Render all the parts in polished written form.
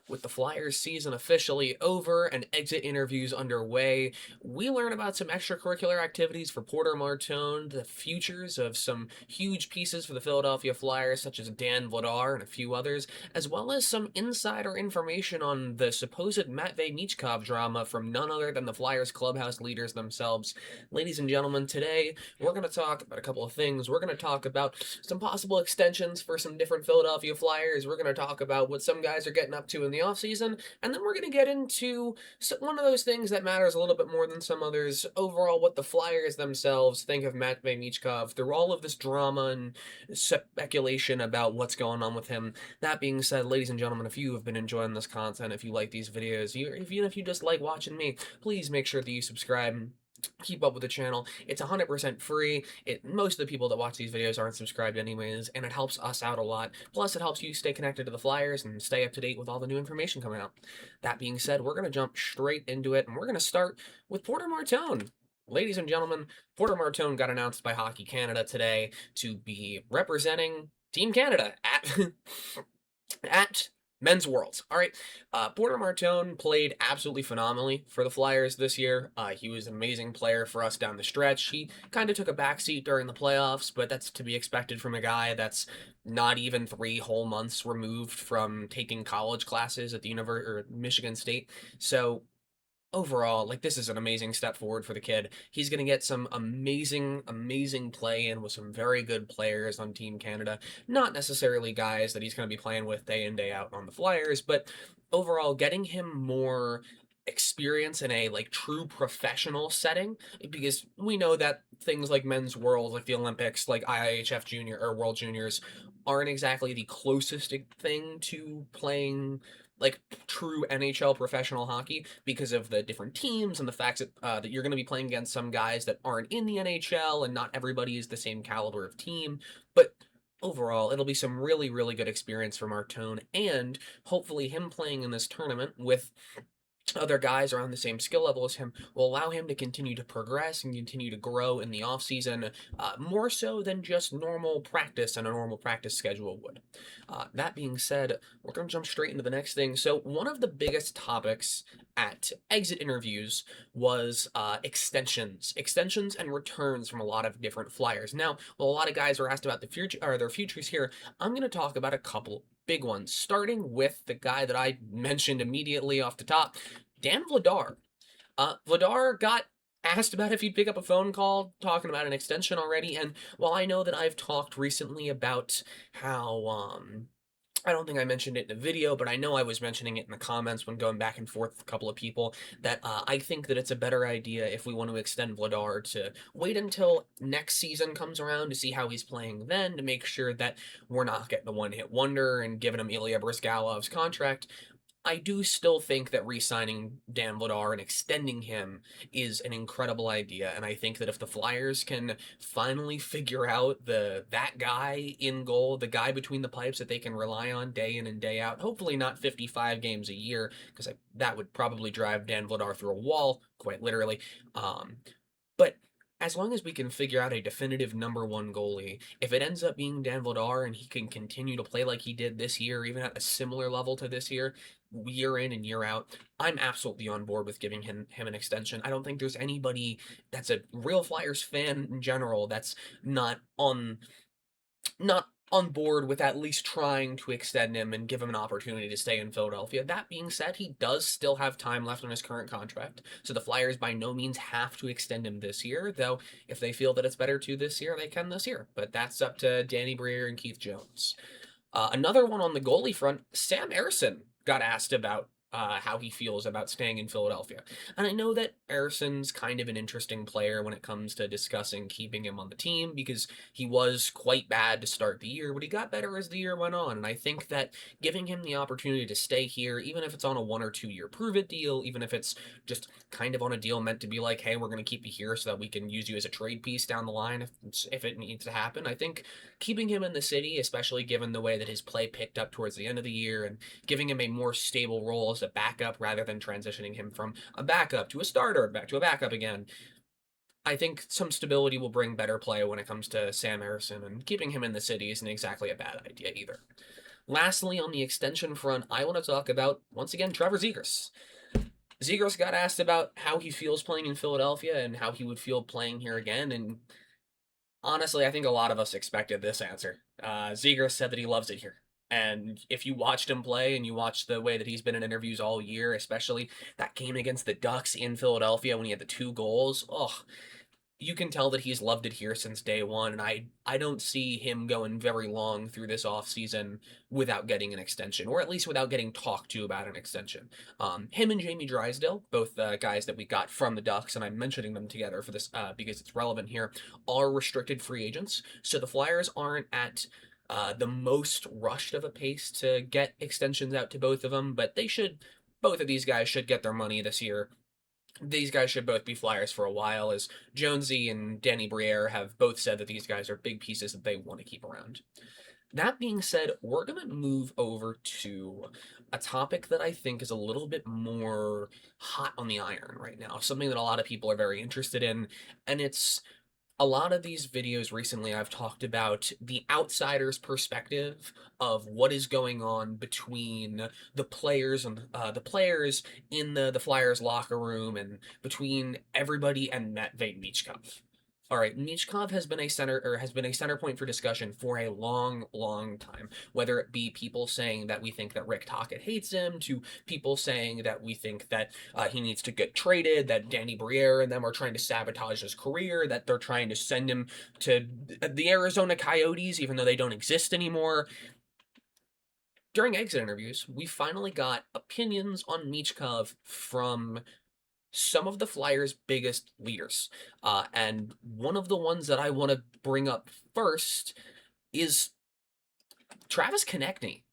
With the Flyers season officially over and exit interviews underway, we learn about some extracurricular activities for Porter Martone, the futures of some huge pieces for the Philadelphia Flyers, such as Dan Vladar and a few others, as well as some insider information on the supposed Matvei Michkov drama from none other than the Flyers clubhouse leaders themselves. Ladies and gentlemen, today we're going to talk about a couple of things. We're going to talk about some possible extensions for some different Philadelphia Flyers. We're going to talk about what some guys are getting up to in the offseason, and then we're going to get into one of those things that matters a little bit more than some others. Overall, what the Flyers themselves think of Matvei Michkov through all of this drama and speculation about what's going on with him. That being said, ladies and gentlemen, if you have been enjoying this content, if you like these videos, even if you just like watching me, please make sure that you subscribe. Keep up with the channel. It's 100% free. Most of the people that watch these videos aren't subscribed anyways, and it helps us out a lot. Plus, it helps you stay connected to the Flyers and stay up to date with all the new information coming out. That being said, we're going to jump straight into it, and we're going to start with Porter Martone. Ladies and gentlemen, Porter Martone got announced by Hockey Canada today to be representing Team Canada at Men's Worlds. All right. Porter Martone played absolutely phenomenally for the Flyers this year. He was an amazing player for us down the stretch. He kind of took a backseat during the playoffs, but that's to be expected from a guy that's not even 3 whole months removed from taking college classes at the Michigan State. So overall, like, this is an amazing step forward for the kid. He's going to get some amazing play in with some very good players on Team Canada. Not necessarily guys that he's going to be playing with day in, day out on the Flyers, but overall, getting him more experience in a true professional setting, because we know that things like Men's World, like the Olympics, like IIHF Junior or World Juniors aren't exactly the closest thing to playing like true NHL professional hockey, because of the different teams and the fact that you're going to be playing against some guys that aren't in the NHL, and not everybody is the same caliber of team. But overall, it'll be some really good experience for Martone, and hopefully him playing in this tournament with other guys around the same skill level as him will allow him to continue to progress and continue to grow in the offseason, more so than just normal practice and a normal practice schedule would. That being said, we're going to jump straight into the next thing. So one of the biggest topics at exit interviews was extensions and returns from a lot of different Flyers. Now, while a lot of guys were asked about the future or their futures here, I'm going to talk about a couple big ones, starting with the guy that I mentioned immediately off the top, Dan Vladar. Vladar got asked about if he'd pick up a phone call talking about an extension already, and while I know that I've talked recently about how I don't think I mentioned it in a video, but I know I was mentioning it in the comments when going back and forth with a couple of people, that I think that it's a better idea, if we want to extend Vladar, to wait until next season comes around to see how he's playing then, to make sure that we're not getting the one-hit wonder and giving him Ilya Bryzgalov's contract. I do still think that re-signing Dan Vladar and extending him is an incredible idea, and I think that if the Flyers can finally figure out that guy in goal, the guy between the pipes that they can rely on day in and day out, hopefully not 55 games a year, because that would probably drive Dan Vladar through a wall, quite literally. But as long as we can figure out a definitive #1 goalie, if it ends up being Dan Vladar and he can continue to play like he did this year, even at a similar level to this year in and year out, I'm absolutely on board with giving him an extension. I don't think there's anybody that's a real Flyers fan in general that's not on board with at least trying to extend him and give him an opportunity to stay in Philadelphia. That being said, he does still have time left on his current contract, so the Flyers by no means have to extend him this year, though if they feel that it's better to this year, they can this year. But that's up to Danny Brière and Keith Jones. Another one on the goalie front, Sam Ersson got asked about how he feels about staying in Philadelphia. And I know that Ersson's kind of an interesting player when it comes to discussing keeping him on the team, because he was quite bad to start the year, but he got better as the year went on. And I think that giving him the opportunity to stay here, even if it's on a 1 or 2 year prove-it deal, even if it's just kind of on a deal meant to be like, hey, we're going to keep you here so that we can use you as a trade piece down the line if it needs to happen, I think keeping him in the city, especially given the way that his play picked up towards the end of the year, and giving him a more stable role as a backup rather than transitioning him from a backup to a starter, back to a backup again, I think some stability will bring better play when it comes to Sam Ersson, and keeping him in the city isn't exactly a bad idea either. Lastly, on the extension front, I want to talk about, once again, Trevor Zegras. Zegras got asked about how he feels playing in Philadelphia and how he would feel playing here again, and honestly, I think a lot of us expected this answer. Zegras said that he loves it here. And if you watched him play and you watched the way that he's been in interviews all year, especially that game against the Ducks in Philadelphia when he had the 2 goals, oh, you can tell that he's loved it here since day one, and I don't see him going very long through this offseason without getting an extension, or at least without getting talked to about an extension. Him and Jamie Drysdale, both guys that we got from the Ducks, and I'm mentioning them together for this because it's relevant here, are restricted free agents, so the Flyers aren't at the most rushed of a pace to get extensions out to both of them, but both of these guys should get their money this year. These guys should both be Flyers for a while, as Jonesy and Danny Brière have both said that these guys are big pieces that they want to keep around. That being said, we're going to move over to a topic that I think is a little bit more hot on the iron right now, something that a lot of people are very interested in, and it's a lot of these videos recently I've talked about the outsider's perspective of what is going on between the players and the players in the Flyers locker room and between everybody and Matvei Michkov. All right, Michkov has been a center point for discussion for a long, long time. Whether it be people saying that we think that Rick Tocchet hates him, to people saying that we think that he needs to get traded, that Danny Brière and them are trying to sabotage his career, that they're trying to send him to the Arizona Coyotes, even though they don't exist anymore. During exit interviews, we finally got opinions on Michkov from some of the Flyers' biggest leaders. And one of the ones that I want to bring up first is Travis Konecny.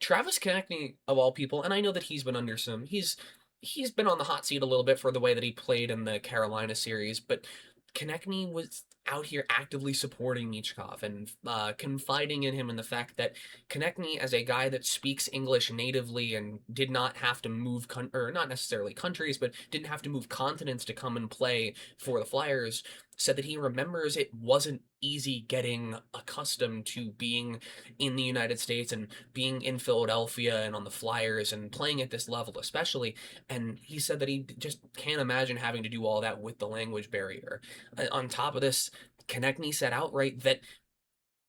Travis Konecny, of all people, and I know that he's been under he's been on the hot seat a little bit for the way that he played in the Carolina series, but Konecny was out here actively supporting Michkov and confiding in him in the fact that Konecny, as a guy that speaks English natively and did not have to move, or not necessarily countries, but didn't have to move continents to come and play for the Flyers, said that he remembers it wasn't easy getting accustomed to being in the United States and being in Philadelphia and on the Flyers and playing at this level especially, and he said that he just can't imagine having to do all that with the language barrier. On top of this, Konecny said outright that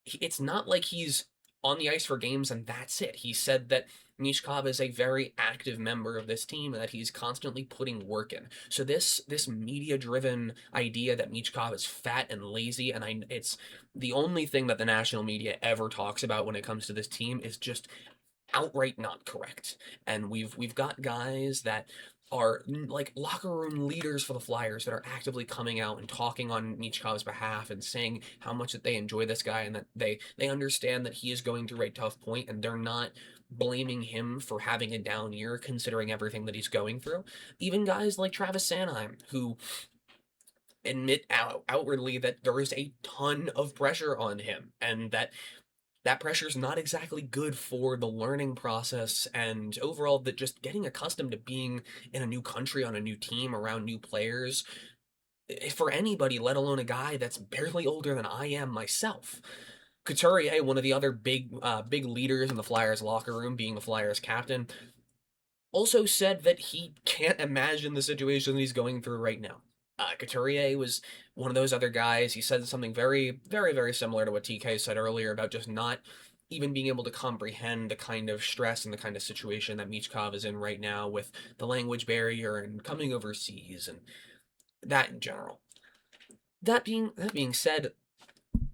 it's not like he's on the ice for games and that's it. He said that Michkov is a very active member of this team and that he's constantly putting work in. So this media-driven idea that Michkov is fat and lazy, and it's the only thing that the national media ever talks about when it comes to this team is just outright not correct. And we've got guys that are like locker room leaders for the Flyers that are actively coming out and talking on Michkov's behalf and saying how much that they enjoy this guy and that they understand that he is going through a tough point and they're not blaming him for having a down year considering everything that he's going through. Even guys like Travis Sanheim, who admit outwardly that there is a ton of pressure on him and that pressure is not exactly good for the learning process and overall that just getting accustomed to being in a new country on a new team around new players for anybody, let alone a guy that's barely older than I am myself. Couturier, one of the other big leaders in the Flyers locker room, being the Flyers captain, also said that he can't imagine the situation that he's going through right now. Couturier was one of those other guys. He said something very, very, very similar to what TK said earlier about just not even being able to comprehend the kind of stress and the kind of situation that Michkov is in right now with the language barrier and coming overseas and that in general. That being said,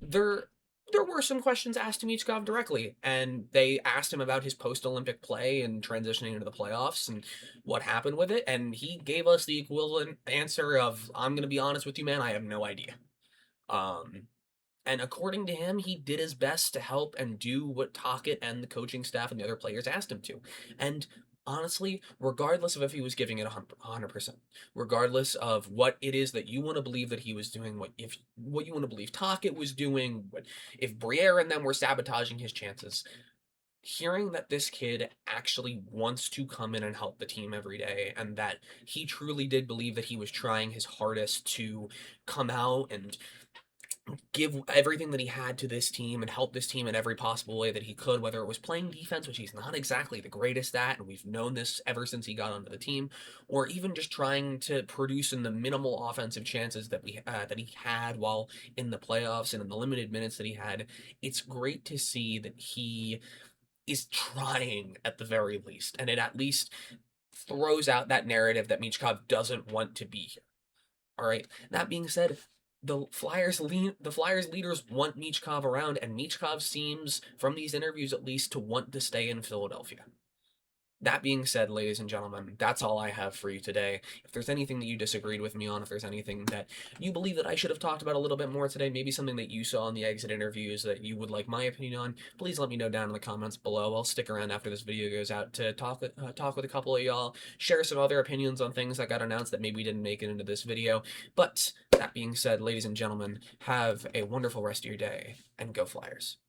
there were some questions asked to Michkov directly, and they asked him about his post-Olympic play and transitioning into the playoffs and what happened with it, and he gave us the equivalent answer of, I'm going to be honest with you, man, I have no idea. And according to him, he did his best to help and do what Tocchett and the coaching staff and the other players asked him to. And honestly, regardless of if he was giving it 100%, regardless of what it is that you want to believe that he was doing, what you want to believe Tocchett was doing, if Brière and them were sabotaging his chances, hearing that this kid actually wants to come in and help the team every day and that he truly did believe that he was trying his hardest to come out and give everything that he had to this team and help this team in every possible way that he could, whether it was playing defense, which he's not exactly the greatest at, and we've known this ever since he got onto the team, or even just trying to produce in the minimal offensive chances that he had while in the playoffs and in the limited minutes that he had. It's great to see that he is trying at the very least, and it at least throws out that narrative that Michkov doesn't want to be here. All right. That being said, the Flyers leaders want Michkov around, and Michkov seems, from these interviews at least, to want to stay in Philadelphia. That being said, ladies and gentlemen, that's all I have for you today. If there's anything that you disagreed with me on, if there's anything that you believe that I should have talked about a little bit more today, maybe something that you saw in the exit interviews that you would like my opinion on, please let me know down in the comments below. I'll stick around after this video goes out to talk with a couple of y'all, share some other opinions on things that got announced that maybe didn't make it into this video. But that being said, ladies and gentlemen, have a wonderful rest of your day, and go Flyers.